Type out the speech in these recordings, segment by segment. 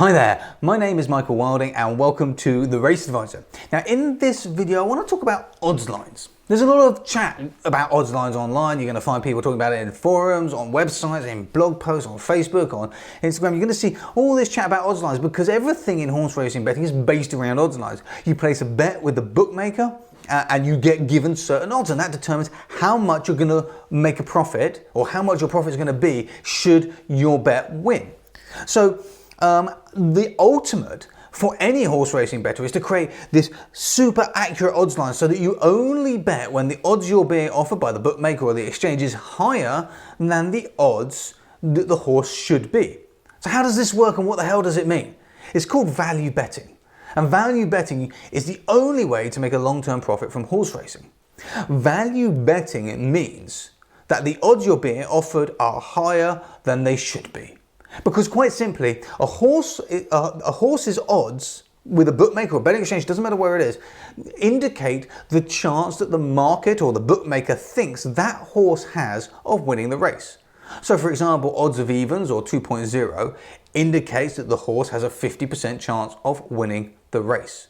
Hi there, my name is Michael Wilding and welcome to The Race Advisor. Now in this video I want to talk about odds lines. There's a lot of chat about odds lines online. You're going to find people talking about it in forums, on websites, in blog posts, on Facebook, on Instagram. You're going to see all this chat about odds lines because everything in horse racing betting is based around odds lines. You place a bet with the bookmaker and you get given certain odds, and that determines how much you're going to make a profit or how much your profit is going to be should your bet win. So the ultimate for any horse racing bettor is to create this super accurate odds line so that you only bet when the odds you're being offered by the bookmaker or the exchange is higher than the odds that the horse should be. So how does this work and what the hell does it mean? It's called value betting. And value betting is the only way to make a long-term profit from horse racing. Value betting means that the odds you're being offered are higher than they should be. Because quite simply, a horse's odds with a bookmaker or betting exchange, doesn't matter where it is, indicate the chance that the market or the bookmaker thinks that horse has of winning the race. So for example, odds of evens or 2.0 indicates that the horse has a 50% chance of winning the race.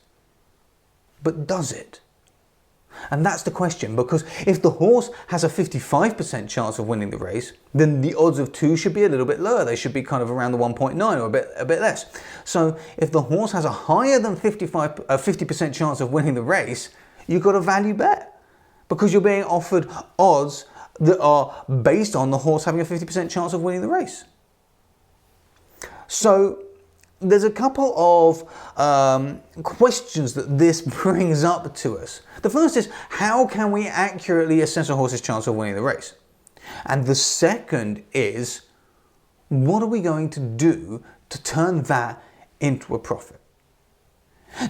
But does it? And that's the question, because if the horse has a 55% chance of winning the race, then the odds of 2 should be a little bit lower. They should be kind of around the 1.9 or a bit less. So if the horse has a higher than 50% chance of winning the race, you've got a value bet because you're being offered odds that are based on the horse having a 50% chance of winning the race. So there's a couple of questions that this brings up to us. The first is, how can we accurately assess a horse's chance of winning the race? And the second is, what are we going to do to turn that into a profit?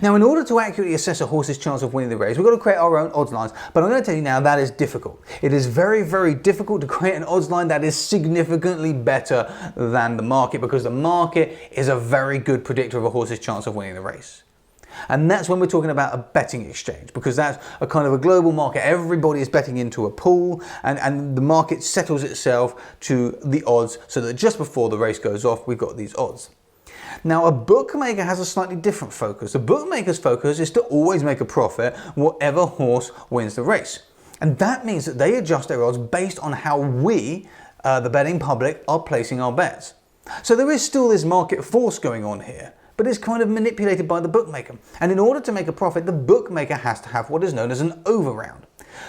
Now, in order to accurately assess a horse's chance of winning the race, we've got to create our own odds lines. But I'm going to tell you now, that is difficult. It is very, very difficult to create an odds line that is significantly better than the market, because the market is a very good predictor of a horse's chance of winning the race. And that's when we're talking about a betting exchange, because that's a kind of a global market. Everybody is betting into a pool, and the market settles itself to the odds so that just before the race goes off, we've got these odds. Now, a bookmaker has a slightly different focus. The bookmaker's focus is to always make a profit whatever horse wins the race. And that means that they adjust their odds based on how we, the betting public, are placing our bets. So there is still this market force going on here, but it's kind of manipulated by the bookmaker. And in order to make a profit, the bookmaker has to have what is known as an overround.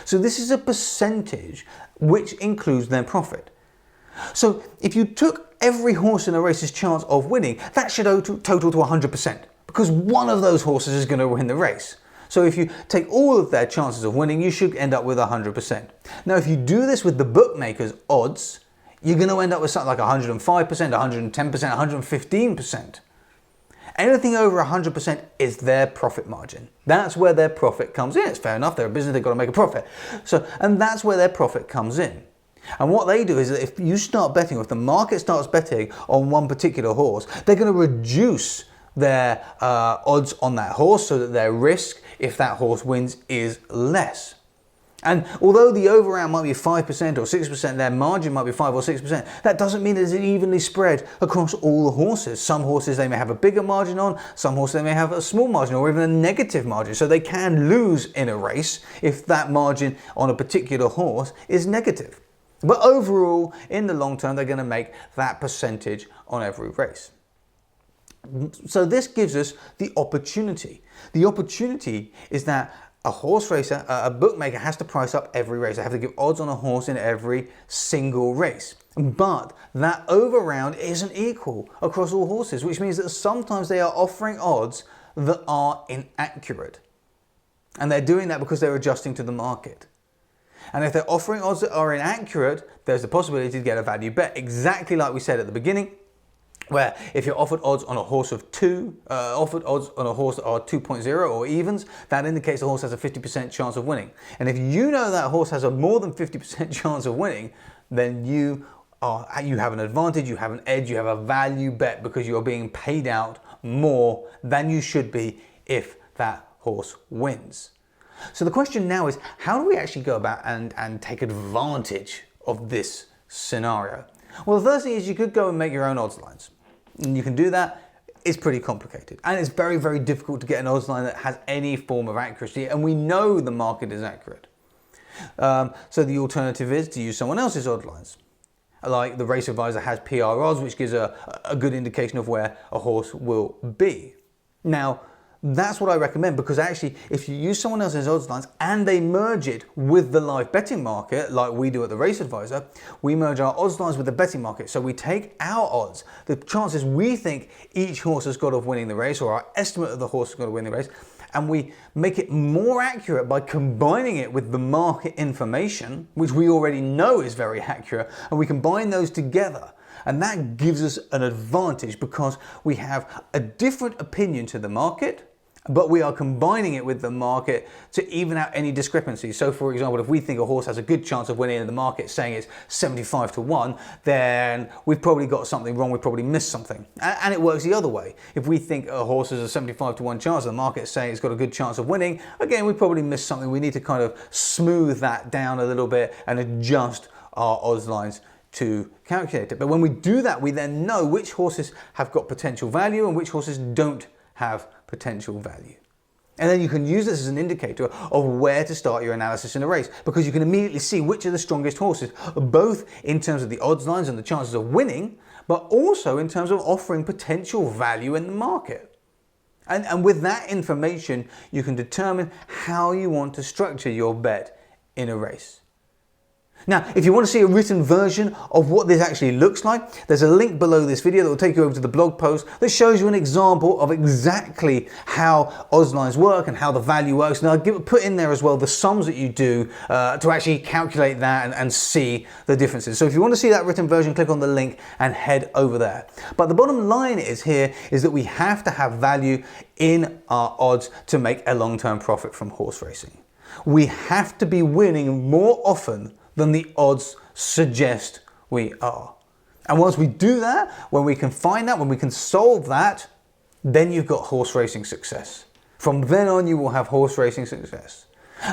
So this is a percentage which includes their profit. So if you took every horse in a race's chance of winning, that should total to 100%, because one of those horses is going to win the race. So if you take all of their chances of winning, you should end up with 100%. Now, if you do this with the bookmaker's odds, you're going to end up with something like 105%, 110%, 115%. Anything over 100% is their profit margin. That's where their profit comes in. It's fair enough, they're a business, they've got to make a profit. And that's where their profit comes in. And what they do is that if you start betting, or if the market starts betting on one particular horse, they're going to reduce their odds on that horse so that their risk, if that horse wins, is less. And although the overround might be 5% or 6%, their margin might be 5 or 6%, that doesn't mean it's evenly spread across all the horses. Some horses they may have a bigger margin on, some horses they may have a small margin or even a negative margin. So they can lose in a race if that margin on a particular horse is negative. But overall, in the long term, they're going to make that percentage on every race. So this gives us the opportunity. The opportunity is that a horse racer, a bookmaker, has to price up every race. They have to give odds on a horse in every single race. But that overround isn't equal across all horses, which means that sometimes they are offering odds that are inaccurate. And they're doing that because they're adjusting to the market. And if they're offering odds that are inaccurate, there's the possibility to get a value bet, exactly like we said at the beginning, where if you're offered odds on a horse of 2, offered odds on a horse that are 2.0 or evens, that indicates the horse has a 50% chance of winning. And if you know that horse has a more than 50% chance of winning, then you have an advantage, you have an edge, you have a value bet, because you're being paid out more than you should be if that horse wins. So the question now is, how do we actually go about and take advantage of this scenario? Well, the first thing is you could go and make your own odds lines. And you can do that is pretty complicated, and it's very, very difficult to get an odds line that has any form of accuracy, and we know the market is accurate. So the alternative is to use someone else's odd lines. Like the Race Advisor has PR odds, which gives a good indication of where a horse will be. Now, that's what I recommend, because actually if you use someone else's odds lines and they merge it with the live betting market, like we do at the Race Advisor, we merge our odds lines with the betting market. So we take our odds, the chances we think each horse has got of winning the race, or our estimate of the horse has got to win the race, and we make it more accurate by combining it with the market information, which we already know is very accurate, and we combine those together. And that gives us an advantage because we have a different opinion to the market, but we are combining it with the market to even out any discrepancies. So for example, if we think a horse has a good chance of winning in the market saying it's 75 to 1, then we've probably got something wrong, we've probably missed something. And it works the other way. If we think a horse has a 75 to 1 chance, the market is saying it's got a good chance of winning, again, we probably missed something. We need to kind of smooth that down a little bit and adjust our odds lines to calculate it. But when we do that, we then know which horses have got potential value and which horses don't have potential value. And then you can use this as an indicator of where to start your analysis in a race, because you can immediately see which are the strongest horses, both in terms of the odds lines and the chances of winning, but also in terms of offering potential value in the market. And with that information, you can determine how you want to structure your bet in a race. Now, if you want to see a written version of what this actually looks like, there's a link below this video that will take you over to the blog post that shows you an example of exactly how odds lines work and how the value works. And I'll put in there as well the sums that you do to actually calculate that and see the differences. So if you want to see that written version, click on the link and head over there. But the bottom line is that we have to have value in our odds to make a long-term profit from horse racing. We have to be winning more often than the odds suggest we are. And once we do that, when we can find that, when we can solve that, then you've got horse racing success. From then on, you will have horse racing success.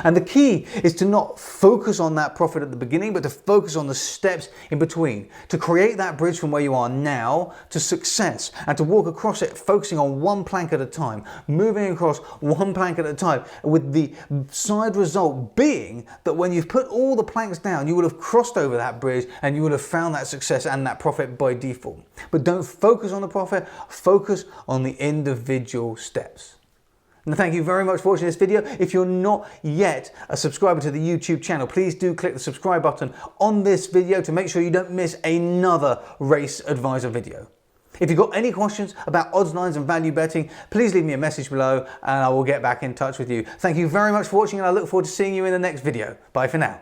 And the key is to not focus on that profit at the beginning, but to focus on the steps in between, to create that bridge from where you are now to success, and to walk across it focusing on one plank at a time, moving across one plank at a time, with the side result being that when you've put all the planks down, you would have crossed over that bridge and you would have found that success and that profit by default. But don't focus on the profit, focus on the individual steps. And thank you very much for watching this video. If you're not yet a subscriber to the YouTube channel, please do click the subscribe button on this video to make sure you don't miss another Race Advisor video. If you've got any questions about odds lines and value betting, please leave me a message below and I will get back in touch with you. Thank you very much for watching, and I look forward to seeing you in the next video. Bye for now.